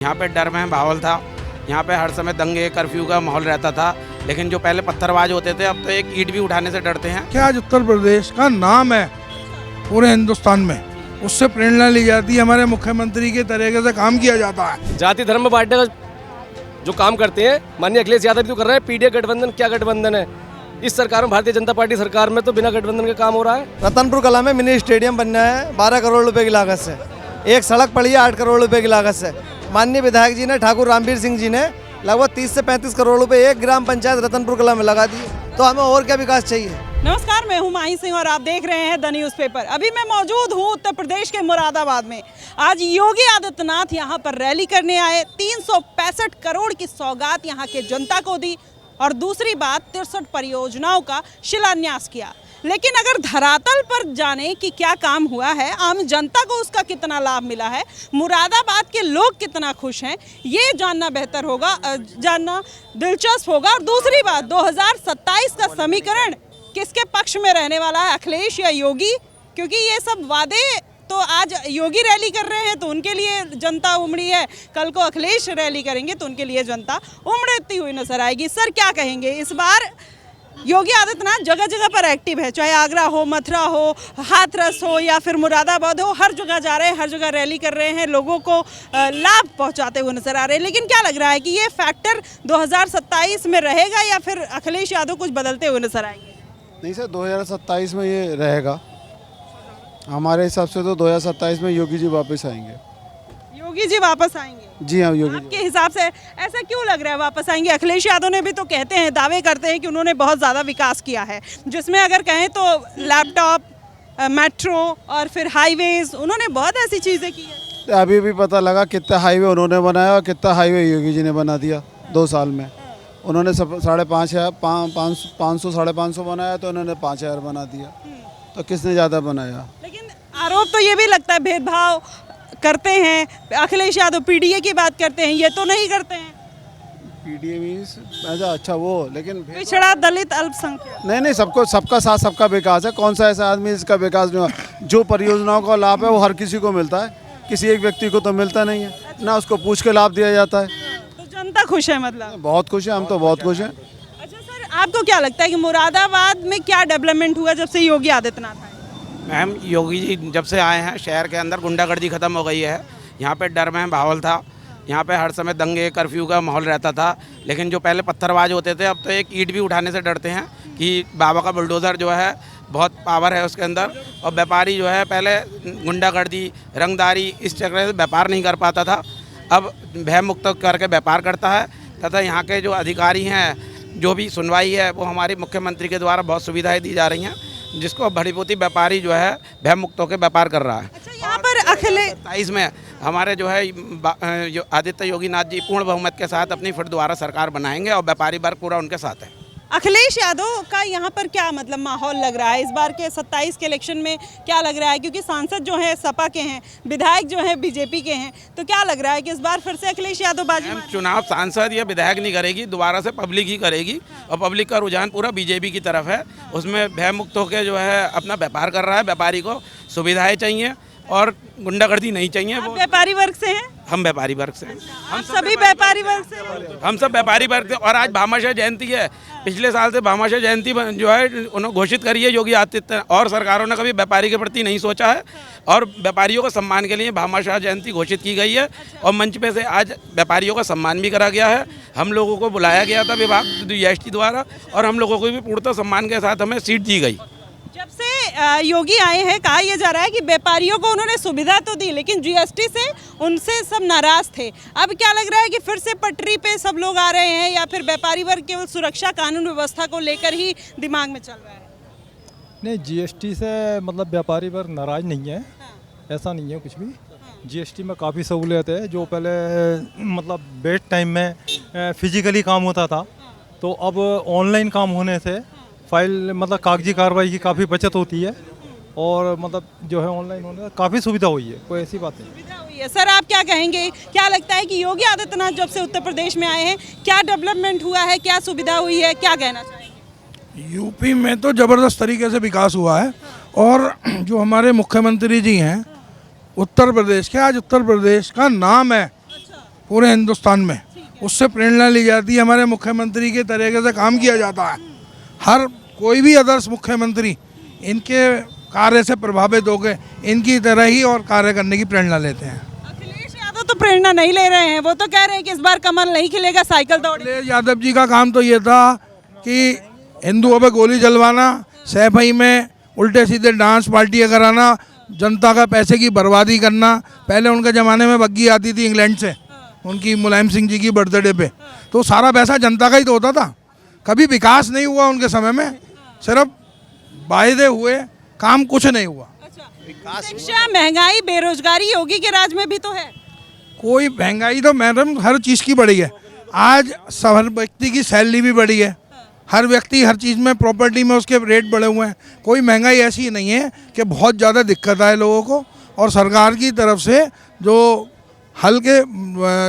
यहाँ पे डर में माहौल था। यहाँ पे हर समय दंगे कर्फ्यू का माहौल रहता था, लेकिन जो पहले पत्थरबाज होते थे अब तो एक ईंट भी उठाने से डरते हैं। क्या आज उत्तर प्रदेश का नाम है पूरे हिंदुस्तान में, उससे प्रेरणा ली जाती है। हमारे मुख्यमंत्री के तरीके से काम किया जाता है। जाति धर्म में बांटने का जो काम करते हैं माननीय अखिलेश यादव भी तो कर रहे हैं। पीडीए गठबंधन क्या गठबंधन है? इस सरकार में, भारतीय जनता पार्टी सरकार में तो बिना गठबंधन के काम हो रहा है। रतनपुर कला में मिनी स्टेडियम बनना है 12 करोड़ रुपए की लागत से। एक सड़क पड़ी है 8 करोड़ रुपए की लागत से। माननीय विधायक जी ने, ठाकुर रामवीर सिंह जी ने लगभग 30 से 35 करोड़ रुपए एक ग्राम पंचायत रतनपुर कला में लगा दिए। तो हमें और क्या विकास चाहिए। नमस्कार, मैं हूं माही सिंह और आप देख रहे हैं द न्यूज़पेपर। अभी मैं मौजूद हूं उत्तर प्रदेश के मुरादाबाद में। आज योगी आदित्यनाथ यहां पर रैली करने आए। 365 करोड़ की सौगात यहां के जनता को दी और दूसरी बात 63 परियोजनाओं का शिलान्यास किया। लेकिन अगर धरातल पर जाने कि क्या काम हुआ है, आम जनता को उसका कितना लाभ मिला है, मुरादाबाद के लोग कितना खुश हैं, ये जानना बेहतर होगा, जानना दिलचस्प होगा। और दूसरी बात, 2027 का समीकरण किसके पक्ष में रहने वाला है, अखिलेश या योगी? क्योंकि ये सब वादे तो आज योगी रैली कर रहे हैं तो उनके लिए जनता उमड़ी है, कल को अखिलेश रैली करेंगे तो उनके लिए जनता उमड़ती हुई नजर आएगी। सर क्या कहेंगे? इस बार योगी आदित्यनाथ जगह जगह पर एक्टिव है, चाहे आगरा हो, मथुरा हो, हाथरस हो या फिर मुरादाबाद हो, हर जगह जा रहे हैं, हर जगह रैली कर रहे हैं, लोगों को लाभ पहुंचाते हुए नजर आ रहे हैं। लेकिन क्या लग रहा है कि ये फैक्टर 2027 में रहेगा या फिर अखिलेश यादव कुछ बदलते हुए नजर आएंगे? नहीं सर, 2027 में ये रहेगा। हमारे हिसाब से तो 2027 में योगी जी वापस आएंगे। योगी जी वापस आएंगे? जी हाँ, योगी आपके हिसाब से ऐसा क्यों लग रहा है वापस आएंगे? अखिलेश यादव ने भी तो कहते हैं, दावे करते हैं कि उन्होंने बहुत ज़्यादा विकास किया है, जिसमें अगर कहें तो लैपटॉप, मेट्रो और फिर हाईवेज, उन्होंने बहुत ऐसी चीज़ें की है। अभी भी पता लगा कितना हाईवे उन्होंने बनाया और कितना हाईवे योगी जी ने बना दिया 2 साल में। उन्होंने 550 बनाया तो उन्होंने 5000 बना दिया। तो किसने ज़्यादा बनाया? लेकिन आरोप तो ये भी लगता है भेदभाव करते हैं। अखिलेश यादव पीडीए की बात करते हैं, ये तो नहीं करते हैं। पीडीए मीन्स अच्छा वो, लेकिन पिछड़ा, दलित, अल्पसंख्यक। नहीं, सबका साथ सबका विकास है। कौन सा ऐसा आदमी जिसका विकास नहीं हुआ? जो परियोजनाओं का लाभ है वो हर किसी को मिलता है, किसी एक व्यक्ति को तो मिलता नहीं है ना, उसको पूछ के लाभ दिया जाता है। तो जनता खुश है? मतलब बहुत खुश है, हम तो बहुत खुश हैं। अच्छा सर, आपको क्या लगता है कि मुरादाबाद में क्या डेवलपमेंट हुआ जब से योगी आदित्यनाथ आए? मैम, योगी जी जब से आए हैं शहर के अंदर गुंडागर्दी ख़त्म हो गई है। यहाँ पे डर में माहौल था। यहाँ पे हर समय दंगे कर्फ्यू का माहौल रहता था, लेकिन जो पहले पत्थरबाज होते थे अब तो एक ईंट भी उठाने से डरते हैं कि बाबा का बुलडोज़र जो है बहुत पावर है उसके अंदर। और व्यापारी जो है पहले गुंडागर्दी, रंगदारी, इस चक्कर से व्यापार नहीं कर पाता था, अब भय मुक्त करके व्यापार करता है। तथा यहाँ के जो अधिकारी हैं, जो भी सुनवाई है, वो हमारे मुख्यमंत्री के द्वारा बहुत सुविधाएँ दी जा रही हैं, जिसको भलीभांति व्यापारी जो है भय मुक्त होकर व्यापार कर रहा है। अच्छा, यहाँ पर अखिलेश 27 में हमारे जो है जो आदित्य योगीनाथ जी पूर्ण बहुमत के साथ अपनी फिर दोबारा सरकार बनाएंगे और व्यापारी वर्ग पूरा उनके साथ है। अखिलेश यादव का यहाँ पर क्या मतलब माहौल लग रहा है इस बार के 27 के इलेक्शन में? क्या लग रहा है? क्योंकि सांसद जो है सपा के हैं, विधायक जो है बीजेपी के हैं, तो क्या लग रहा है कि इस बार फिर से अखिलेश यादव बाजी मारेंगे? चुनाव सांसद या विधायक नहीं करेगी, दोबारा से पब्लिक ही करेगी। और पब्लिक का रुझान पूरा बीजेपी की तरफ है। उसमें भय मुक्त होकर जो है अपना व्यापार कर रहा है। व्यापारी को सुविधाएँ चाहिए और गुंडागर्दी नहीं चाहिए। आप व्यापारी वर्ग से हैं? हम व्यापारी वर्ग से हैं। हम सभी व्यापारी वर्ग से हैं? हम सब व्यापारी वर्ग से। और आज भामाशाह जयंती है। पिछले साल से भामाशाह जयंती जो है उन्होंने घोषित करी है योगी आदित्यनाथ, और सरकारों ने कभी व्यापारी के प्रति नहीं सोचा है। और व्यापारियों के सम्मान के लिए भामाशाह जयंती घोषित की गई है और मंच पे से आज व्यापारियों का सम्मान भी करा गया है। हम लोगों को बुलाया गया था विभाग जीएसटी द्वारा, और हम लोगों को भी पूर्णतः सम्मान के साथ हमें सीट दी गई। जब से योगी आए हैं, कहा यह जा रहा है कि व्यापारियों को उन्होंने सुविधा तो दी, लेकिन जीएसटी से उनसे सब नाराज थे। अब क्या लग रहा है कि फिर से पटरी पे सब लोग आ रहे हैं, या फिर व्यापारी वर्ग केवल सुरक्षा कानून व्यवस्था को लेकर ही दिमाग में चल रहा है? नहीं, जीएसटी से मतलब व्यापारी वर्ग नाराज नहीं है। ऐसा नहीं है कुछ भी। जीएसटी में काफ़ी सहूलियत है। जो पहले मतलब बेड टाइम में फिजिकली काम होता था, तो अब ऑनलाइन काम होने से फाइल मतलब कागजी कार्रवाई की काफ़ी बचत होती है, और मतलब जो है ऑनलाइन होने से काफ़ी सुविधा हुई है। कोई ऐसी बात नहीं सुविधा हुई है। सर आप क्या कहेंगे? क्या लगता है कि योगी आदित्यनाथ जब से उत्तर प्रदेश में आए हैं, क्या डेवलपमेंट हुआ है, क्या सुविधा हुई है, क्या कहना चाहेंगे? यूपी में तो ज़बरदस्त तरीके से विकास हुआ है। और जो हमारे मुख्यमंत्री जी हैं उत्तर प्रदेश के, आज उत्तर प्रदेश का नाम है पूरे हिंदुस्तान में, उससे प्रेरणा ली जाती है। हमारे मुख्यमंत्री के तरीके से काम किया जाता है। हर कोई भी आदर्श मुख्यमंत्री इनके कार्य से प्रभावित हो गए, इनकी तरह ही और कार्य करने की प्रेरणा लेते हैं। अखिलेश यादव तो प्रेरणा नहीं ले रहे हैं, वो तो कह रहे हैं कि इस बार कमल नहीं खिलेगा, साइकिल दौड़। अखिलेश यादव जी का काम तो ये था कि हिंदुओं पे गोली जलवाना, सैफई में उल्टे सीधे डांस पार्टियाँ कराना, जनता का पैसे की बर्बादी करना। पहले उनके ज़माने में बग्गी आती थी इंग्लैंड से, उनकी मुलायम सिंह जी की बर्थडे पे, तो सारा पैसा जनता का ही तो होता था। कभी विकास नहीं हुआ उनके समय में, सिर्फ वायदे हुए, काम कुछ नहीं हुआ। शिक्षा, महंगाई, बेरोजगारी योगी के राज में भी तो है। कोई महंगाई तो मैडम हर चीज़ की बढ़ी है। आज हर व्यक्ति की सैलरी भी बढ़ी है, हर व्यक्ति हर चीज़ में, प्रॉपर्टी में उसके रेट बढ़े हुए हैं। कोई महंगाई ऐसी नहीं है कि बहुत ज़्यादा दिक्कत आए लोगों को। और सरकार की तरफ से जो हल्के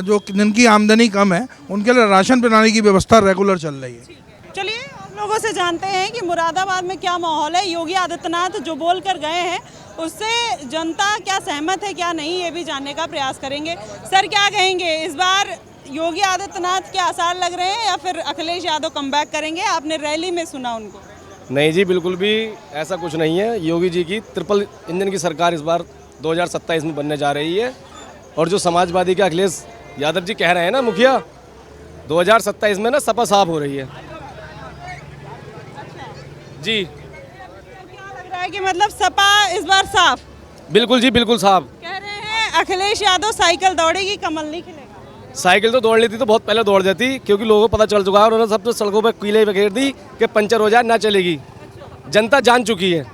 जो जिनकी आमदनी कम है उनके लिए राशन प्रणाली की व्यवस्था रेगुलर चल रही है। चलिए हम लोगों से जानते हैं कि मुरादाबाद में क्या माहौल है। योगी आदित्यनाथ जो बोल कर गए हैं उससे जनता क्या सहमत है क्या नहीं, ये भी जानने का प्रयास करेंगे। सर क्या कहेंगे, इस बार योगी आदित्यनाथ के आसार लग रहे हैं या फिर अखिलेश यादव कमबैक करेंगे? आपने रैली में सुना उनको। नहीं जी, बिल्कुल भी ऐसा कुछ नहीं है। योगी जी की ट्रिपल इंजन की सरकार इस बार 2027 में बनने जा रही है। और जो समाजवादी के अखिलेश यादव जी कह रहे हैं ना मुखिया, 2027 में ना सपा साफ हो रही है जी। क्या लग रहा है कि मतलब सपा इस बार साफ? बिल्कुल जी, बिल्कुल साफ। कह रहे हैं अखिलेश यादव साइकिल दौड़ेगी, कमल नहीं खिलेगा। साइकिल तो दौड़ लेती तो बहुत पहले दौड़ जाती, क्योंकि लोगों को पता चल चुका है। उन्होंने सब तो सड़कों पर कीले बखेर दी कि पंचर हो जाए ना चलेगी। जनता जान चुकी है,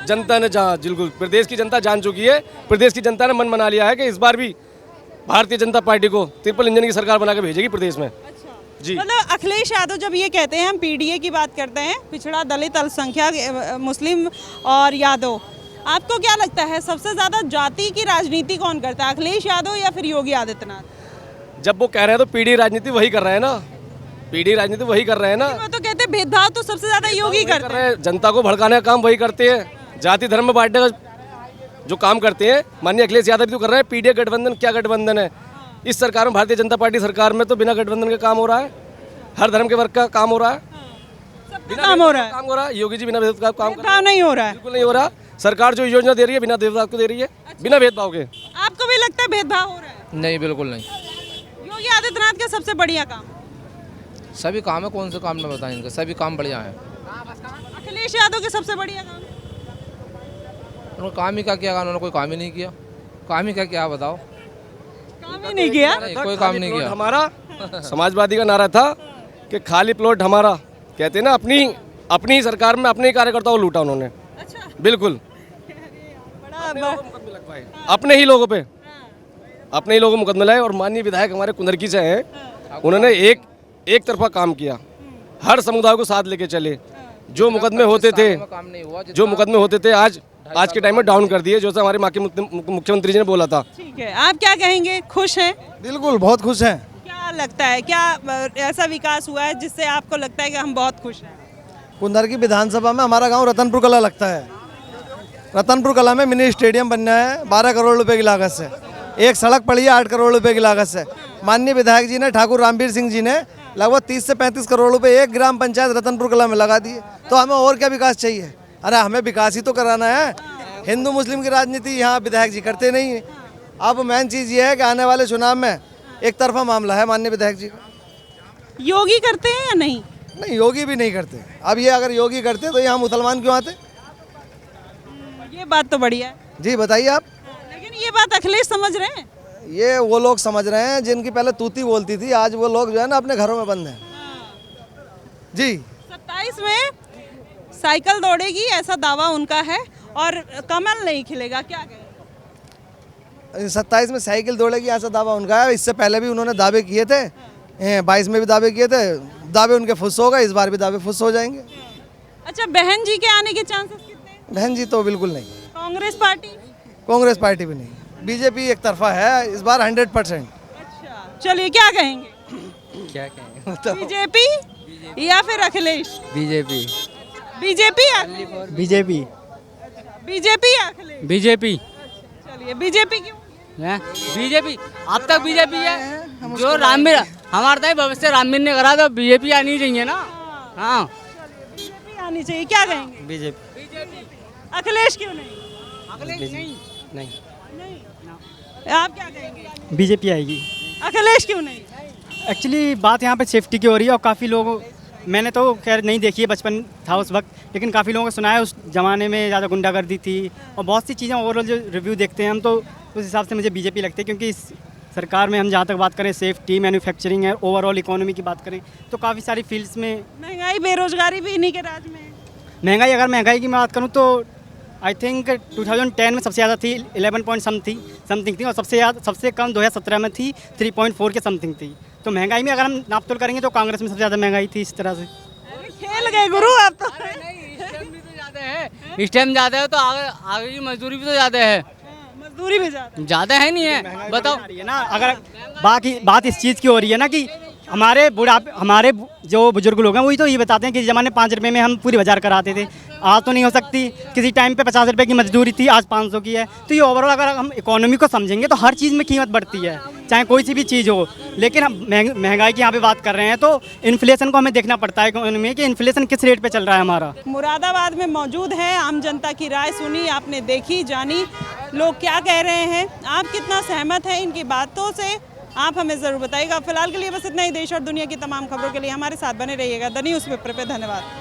जनता ने बिल्कुल प्रदेश की जनता जान चुकी है। प्रदेश की जनता ने मन बना लिया है कि इस बार भी भारतीय जनता पार्टी को ट्रिपल इंजन की सरकार बना के भेजेगी प्रदेश में जी। मतलब अखिलेश यादव जब ये कहते हैं, हम पीडीए की बात करते हैं, पिछड़ा दलित अल्पसंख्यक मुस्लिम और यादव, आपको क्या लगता है सबसे ज्यादा जाति की राजनीति कौन करता है, अखिलेश यादव या फिर योगी आदित्यनाथ? जब वो कह रहे हैं तो पीढ़ी राजनीति वही कर रहे हैं ना, पीढ़ी राजनीति वही कर रहे हैं ना। वो तो कहते हैं भेदभाव तो सबसे ज्यादा योगी करते हैं। जनता को भड़काने का काम वही करते हैं, जाति धर्म में बांटने का जो काम करते हैं माननीय अखिलेश यादव भी तो कर रहे हैं। पीडीए गठबंधन क्या गठबंधन है? इस सरकार में, भारतीय जनता पार्टी सरकार में तो बिना गठबंधन के काम हो रहा है, हर धर्म के वर्ग का काम हो रहा है, काम हो रहा है। काम हो रहा है। योगी जी बिना भेदभाव का काम भेदभाव नहीं हो रहा है, बिल्कुल नहीं हो रहा। सरकार जो योजना दे रही है बिना भेदभाव को दे रही है, बिना भेदभाव के। आपको भी लगता है भेदभाव हो रहा है? नहीं, बिल्कुल नहीं। योगी आदित्यनाथ का सबसे बढ़िया काम? सभी काम है, कौन से काम में बताएं इनके, सभी काम बढ़िया है। अखिलेश यादव के सबसे बढ़िया काम? उन्होंने काम ही क्या किया? उन्होंने कोई काम ही नहीं किया। काम ही क्या बताओ? काम ही नहीं किया। नहीं, कोई काम नहीं किया। हमारा समाजवादी का नारा था कि खाली प्लॉट हमारा, कहते हैं ना, अपनी सरकार में अपने ही कार्यकर्ताओं को लूटा उन्होंने। अच्छा, बिल्कुल बड़ा अपने ही लोगों पे, अपने ही लोगों मुकदमे लाए। और माननीय विधायक हमारे कुंदरकी से हैं, उन्होंने एक तरफा काम किया, हर समुदाय को साथ लेके चले। जो मुकदमे होते थे, काम नहीं हुआ। जो मुकदमे होते थे आज के टाइम में डाउन कर दिए, जैसे हमारे माँ के मुख्यमंत्री जी ने बोला था। ठीक है, आप क्या कहेंगे, खुश हैं? बिल्कुल बहुत खुश हैं। क्या लगता है, क्या ऐसा विकास हुआ है जिससे आपको लगता है कि हम बहुत खुश हैं? कुंदरकी विधानसभा में हमारा गांव रतनपुर कला लगता है। रतनपुर कला में मिनी स्टेडियम बनना है 12 करोड़ रुपए की लागत से। एक सड़क पड़ी है 8 करोड़ रुपए की लागत से। माननीय विधायक जी ने, ठाकुर रामवीर सिंह जी ने, लगभग 30 से 35 करोड़ रुपए एक ग्राम पंचायत रतनपुर कला में लगा दिए। तो हमें और क्या विकास चाहिए? अरे हमें विकास ही तो कराना है। हिंदू मुस्लिम की राजनीति यहाँ विधायक जी करते नहीं है। अब मेन चीज़ ये है कि आने वाले चुनाव में एक तरफा मामला है माननीय विधायक जी का। योगी करते हैं या नहीं? नहीं, योगी भी नहीं करते। अब ये अगर योगी करते तो यहाँ मुसलमान क्यों आते? ये बात तो बढ़िया है। जी बताइए आप। लेकिन ये बात अखिलेश समझ रहे हैं? ये वो लोग समझ रहे हैं जिनकी पहले तूती बोलती थी, आज वो लोग जो है ना अपने घरों में बंद हैं। जी 27 में साइकिल दौड़ेगी ऐसा दावा उनका है और कमल नहीं खिलेगा, क्या कहें? 27 में साइकिल दौड़ेगी ऐसा दावा उनका है। इससे पहले भी उन्होंने दावे किए थे, 22 में भी दावे किए थे। दावे उनके फुस हो गए, इस बार भी दावे फुस हो जाएंगे। अच्छा, बहन जी के आने के चांसेस कितने हैं? बहन जी तो बिल्कुल नहीं। कांग्रेस पार्टी? कांग्रेस पार्टी भी नहीं। बीजेपी एक तरफा है इस बार 100%। अच्छा, चलिए क्या कहेंगे, क्या कहें? बीजेपी या फिर Akhilesh? BJP. BJP BJP BJP या अखिलेश? बीजेपी। चलिए, बीजेपी क्यों? बीजेपी अब तक बीजेपी है। जो रामवीर हमारा तो भविष्य रामवीर ने करा तो बीजेपी आनी चाहिए ना। हाँ बीजेपी आनी चाहिए, क्या कहेंगे? बीजेपी अखिलेश क्यों नहीं? नहीं नहीं, आप क्या कहेंगे? बीजेपी आएगी। अखिलेश क्यों नहीं? एक्चुअली बात यहाँ पे सेफ्टी की हो रही है और काफ़ी लोग, मैंने तो खैर नहीं देखी है, बचपन था उस वक्त, लेकिन काफ़ी लोगों को सुना है उस ज़माने में ज़्यादा गुंडागर्दी थी और बहुत सी चीज़ें ओवरऑल जो रिव्यू देखते हैं हम, तो उस हिसाब से मुझे बीजेपी लगती है। क्योंकि इस सरकार में हम जहाँ तक बात करें सेफ्टी, मैन्युफैक्चरिंग है, ओवरऑल इकोनॉमी की बात करें तो काफ़ी सारी फील्ड्स में महंगाई बेरोजगारी भी इन्हीं के राज में है। महंगाई, अगर महंगाई की मैं बात करूँ तो आई थिंक 2010 में सबसे ज़्यादा थी 11 पॉइंट समथिंग थी और सबसे कम 2017 में थी 3.4 के समथिंग थी। तो महंगाई में अगर हम नाप तोल करेंगे तो कांग्रेस में सबसे ज़्यादा महंगाई थी इस तरह से। खेल गए गुरु आप तो। इस टाइम ज़्यादा है तो आगे की मजदूरी भी तो ज़्यादा है। मजदूरी भी ज्यादा ज़्यादा है नहीं है, बताओ ना। अगर बात इस चीज़ की हो रही है ना कि हमारे जो बुजुर्ग लोग हैं वही तो ये बताते हैं कि ज़माने 5 रुपये में हम पूरी बाजार कराते थे, आज तो नहीं हो सकती। किसी टाइम पे 50 रुपये की मजदूरी थी, आज 500 की है। तो ये ओवरऑल अगर हम इकोनॉमी को समझेंगे तो हर चीज़ में कीमत बढ़ती है, चाहे कोई सी भी चीज़ हो। लेकिन हम महंगाई की यहाँ पे बात कर रहे हैं तो इन्फ्लेशन को हमें देखना पड़ता है इकोनॉमी में कि इन्फ्लेशन किस रेट पे चल रहा है हमारा। मुरादाबाद में मौजूद है, आम जनता की राय सुनी आपने, देखी जानी लोग क्या कह रहे हैं, आप कितना सहमत हैं इनकी बातों से आप हमें ज़रूर बताइएगा। फिलहाल के लिए बस इतना ही। देश और दुनिया की तमाम खबरों के लिए हमारे साथ बने रहिएगा द न्यूज़ पेपर पे। धन्यवाद।